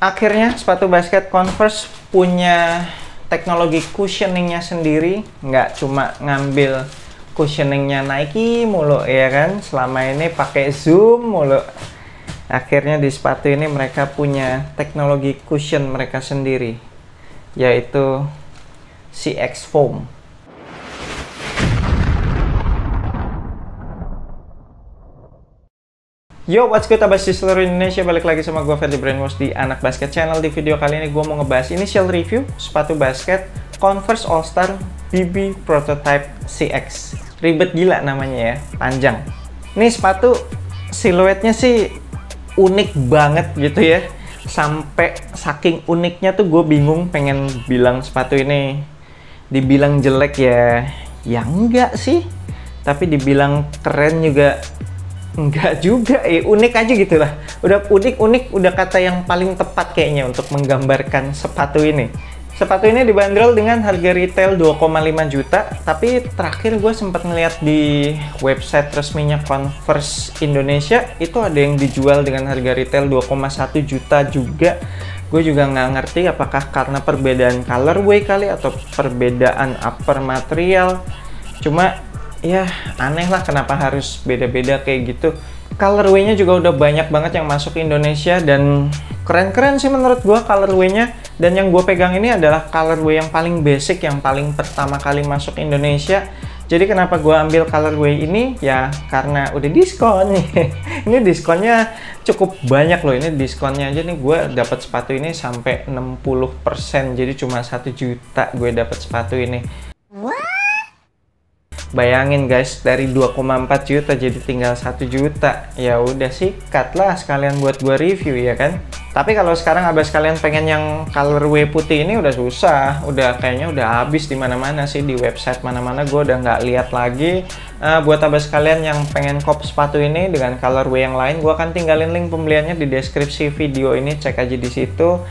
Akhirnya sepatu basket Converse punya teknologi cushioningnya sendiri, nggak cuma ngambil cushioningnya Nike mulu ya kan, selama ini pakai Zoom mulu. Akhirnya di sepatu ini mereka punya teknologi cushion mereka sendiri, yaitu CX Foam. Yo, what's good abas di seluruh Indonesia, balik lagi sama gue Ferdi Brainwash di Anak Basket Channel. Di video kali ini gue mau ngebahas initial review sepatu basket Converse All Star BB Prototype CX. Ribet gila namanya ya, panjang. Ini sepatu siluetnya sih unik banget gitu ya. Sampai saking uniknya tuh gue bingung pengen bilang sepatu ini dibilang jelek ya enggak sih. Tapi dibilang keren juga enggak juga, unik aja gitu lah. Udah unik, udah kata yang paling tepat kayaknya untuk menggambarkan sepatu ini. Sepatu ini dibanderol dengan harga retail 2,5 juta, tapi terakhir gue sempat ngeliat di website resminya Converse Indonesia, itu ada yang dijual dengan harga retail 2,1 juta juga. Gue juga nggak ngerti apakah karena perbedaan colorway kali atau perbedaan upper material. Cuma ya aneh lah kenapa harus beda-beda kayak gitu. Colorway-nya juga udah banyak banget yang masuk ke Indonesia dan keren-keren sih menurut gua colorway-nya. Dan yang gue pegang ini adalah colorway yang paling basic, yang paling pertama kali masuk Indonesia. Jadi kenapa gua ambil colorway ini? Ya karena udah diskon nih. Ini diskonnya cukup banyak loh. Ini diskonnya aja nih gue dapat sepatu ini sampai 60%. Jadi cuma 1 juta gue dapat sepatu ini. Bayangin guys, dari 2,4 juta jadi tinggal 1 juta. Ya udah sikat lah sekalian buat gua review ya kan. Tapi kalau sekarang abas kalian pengen yang colorway putih ini udah susah. Udah kayaknya udah habis di mana-mana sih, di website mana-mana gua udah nggak lihat lagi. Buat abas kalian yang pengen kop sepatu ini dengan colorway yang lain, gua akan tinggalin link pembeliannya di deskripsi video ini, cek aja di situ.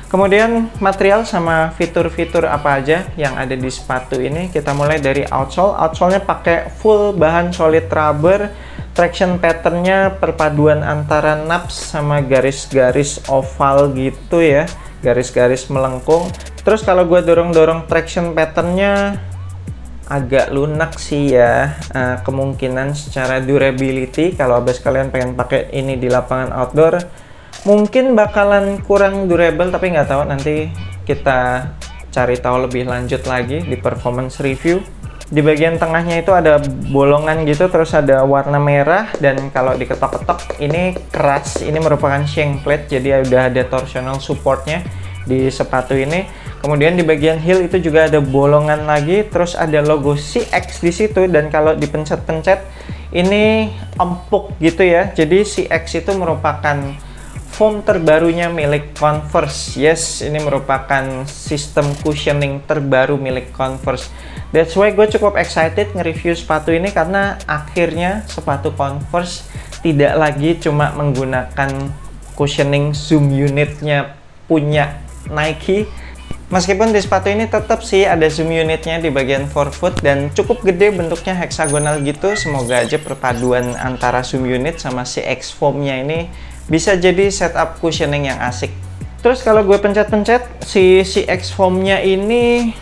Kemudian material sama fitur-fitur apa aja yang ada di sepatu ini. Kita mulai dari outsole. Outsole-nya pakai full bahan solid rubber. Traction pattern-nya perpaduan antara naps sama garis-garis oval gitu ya. Garis-garis melengkung. Terus kalau gue dorong-dorong traction pattern-nya agak lunak sih ya. Kemungkinan secara durability kalau abis kalian pengen pakai ini di lapangan outdoor mungkin bakalan kurang durable, tapi nggak tahu, nanti kita cari tahu lebih lanjut lagi di performance review. Di bagian tengahnya itu ada bolongan gitu, terus ada warna merah, dan kalau diketok-ketok ini keras. Ini merupakan shank plate, jadi udah ada torsional supportnya di sepatu ini. Kemudian di bagian heel itu juga ada bolongan lagi, terus ada logo CX di situ, dan kalau dipencet-pencet ini empuk gitu ya. Jadi CX itu merupakan foam terbarunya milik Converse. Yes, ini merupakan sistem cushioning terbaru milik Converse. That's why gue cukup excited nge-review sepatu ini, karena akhirnya sepatu Converse tidak lagi cuma menggunakan cushioning zoom unitnya punya Nike. Meskipun di sepatu ini tetap sih ada zoom unitnya di bagian forefoot dan cukup gede, bentuknya heksagonal gitu. Semoga aja perpaduan antara zoom unit sama CX foam-nya ini bisa jadi setup cushioning yang asik. Terus kalau gue pencet-pencet, si CX foam-nya ini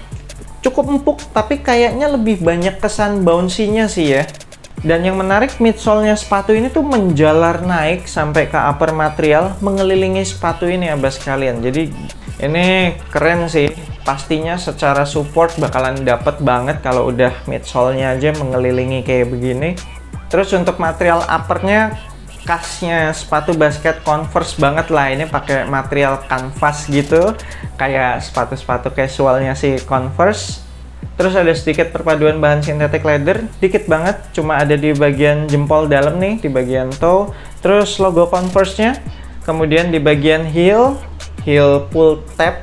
cukup empuk, tapi kayaknya lebih banyak kesan bouncy-nya sih ya. Dan yang menarik, midsole-nya sepatu ini tuh menjalar naik sampai ke upper material, mengelilingi sepatu ini ya bas kalian. Jadi ini keren sih. Pastinya secara support bakalan dapet banget kalau udah midsole-nya aja mengelilingi kayak begini. Terus untuk material uppernya, khasnya sepatu basket Converse banget lah. Ini pakai material kanvas gitu, kayak sepatu-sepatu casualnya si Converse. Terus ada sedikit perpaduan bahan synthetic leather, dikit banget, cuma ada di bagian jempol dalam nih, di bagian toe. Terus logo Converse-nya. Kemudian di bagian heel pull tab.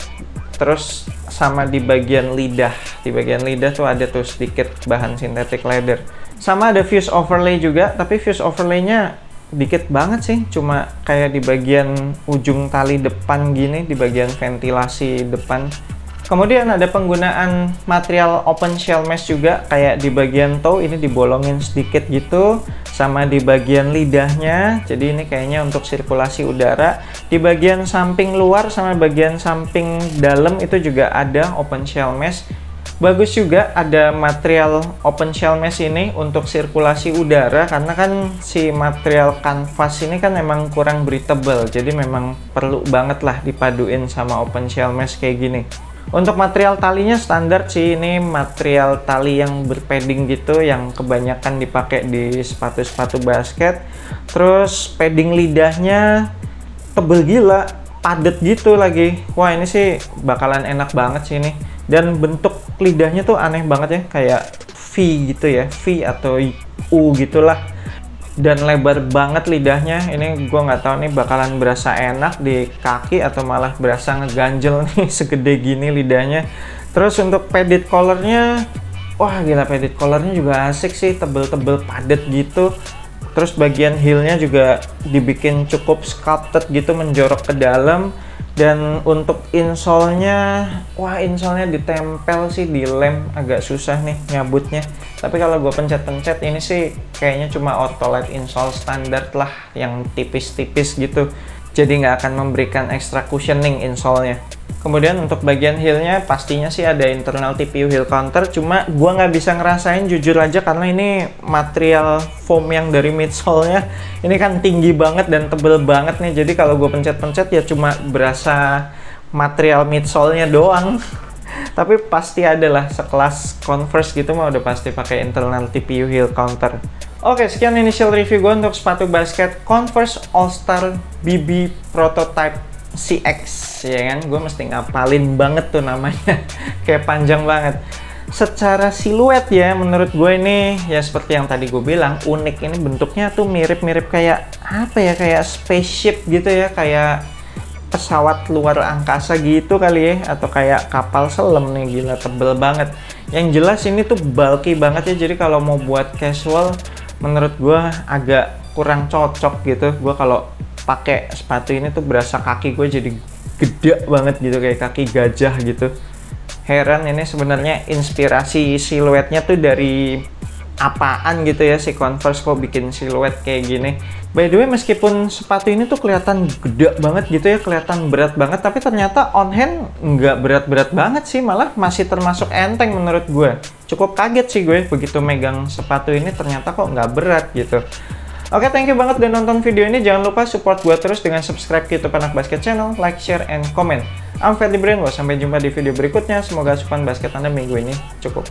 Terus sama di bagian lidah. Di bagian lidah tuh ada tuh sedikit bahan synthetic leather. Sama ada fuse overlay juga, tapi fuse overlay-nya dikit banget sih, cuma kayak di bagian ujung tali depan gini, di bagian ventilasi depan. Kemudian ada penggunaan material open shell mesh juga, kayak di bagian toe ini dibolongin sedikit gitu. sama di bagian lidahnya. Jadi ini kayaknya untuk sirkulasi udara. Di bagian samping luar sama bagian samping dalam itu juga ada open shell mesh. Bagus juga ada material open shell mesh ini untuk sirkulasi udara, karena kan si material kanvas ini kan memang kurang breathable, jadi memang perlu banget lah dipaduin sama open shell mesh kayak gini. Untuk material talinya standar sih, ini material tali yang berpadding gitu, yang kebanyakan dipakai di sepatu-sepatu basket. Terus padding lidahnya tebel gila, padet gitu lagi. Wah, ini sih bakalan enak banget sih ini. Dan bentuk lidahnya tuh aneh banget ya, kayak V gitu ya, V atau U gitulah. Dan lebar banget lidahnya. Ini gue nggak tahu nih bakalan berasa enak di kaki atau malah berasa ngeganjel nih segede gini lidahnya. Terus untuk padded collarnya, wah gila, padded collarnya juga asik sih, tebel-tebel padet gitu. Terus bagian heelnya juga dibikin cukup sculpted gitu, menjorok ke dalam. Dan untuk insole-nya, wah insole-nya ditempel sih di lem, agak susah nih nyabutnya. Tapi kalau gue pencet-pencet ini sih kayaknya cuma Ortholite insole standar lah, yang tipis-tipis gitu. Jadi nggak akan memberikan extra cushioning insole-nya. Kemudian untuk bagian heel-nya pastinya sih ada internal TPU heel counter, cuma gua nggak bisa ngerasain jujur aja karena ini material foam yang dari midsole-nya ini kan tinggi banget dan tebel banget nih, jadi kalau gue pencet-pencet ya cuma berasa material midsole-nya doang. Tapi pasti ada lah, sekelas Converse gitu mah udah pasti pakai internal TPU heel counter. Oke, sekian initial review gue untuk sepatu basket Converse All Star BB Prototype CX, ya kan? Gue mesti ngapalin banget tuh namanya, kayak panjang banget. Secara siluet ya, menurut gue ini ya seperti yang tadi gue bilang, unik. Ini bentuknya tuh mirip-mirip kayak apa ya, kayak spaceship gitu ya, kayak pesawat luar angkasa gitu kali ya, atau kayak kapal selam nih, gila tebel banget. Yang jelas ini tuh bulky banget ya, jadi kalau mau buat casual menurut gue agak kurang cocok gitu. Gue kalau pakai sepatu ini tuh berasa kaki gue jadi gede banget gitu, kayak kaki gajah gitu. Heran ini sebenarnya inspirasi siluetnya tuh dari apaan gitu ya si Converse kok bikin siluet kayak gini. By the way, meskipun sepatu ini tuh kelihatan gede banget gitu ya, kelihatan berat banget, tapi ternyata on hand nggak berat-berat banget sih, malah masih termasuk enteng menurut gue. Cukup kaget sih gue begitu megang sepatu ini, ternyata kok nggak berat gitu. Oke, thank you banget udah nonton video ini. Jangan lupa support gue terus dengan subscribe ke YouTube Anak Basket Channel, like, share, and comment. I'm Ferdie Brainwash. Sampai jumpa di video berikutnya. Semoga asupan basket Anda minggu ini cukup.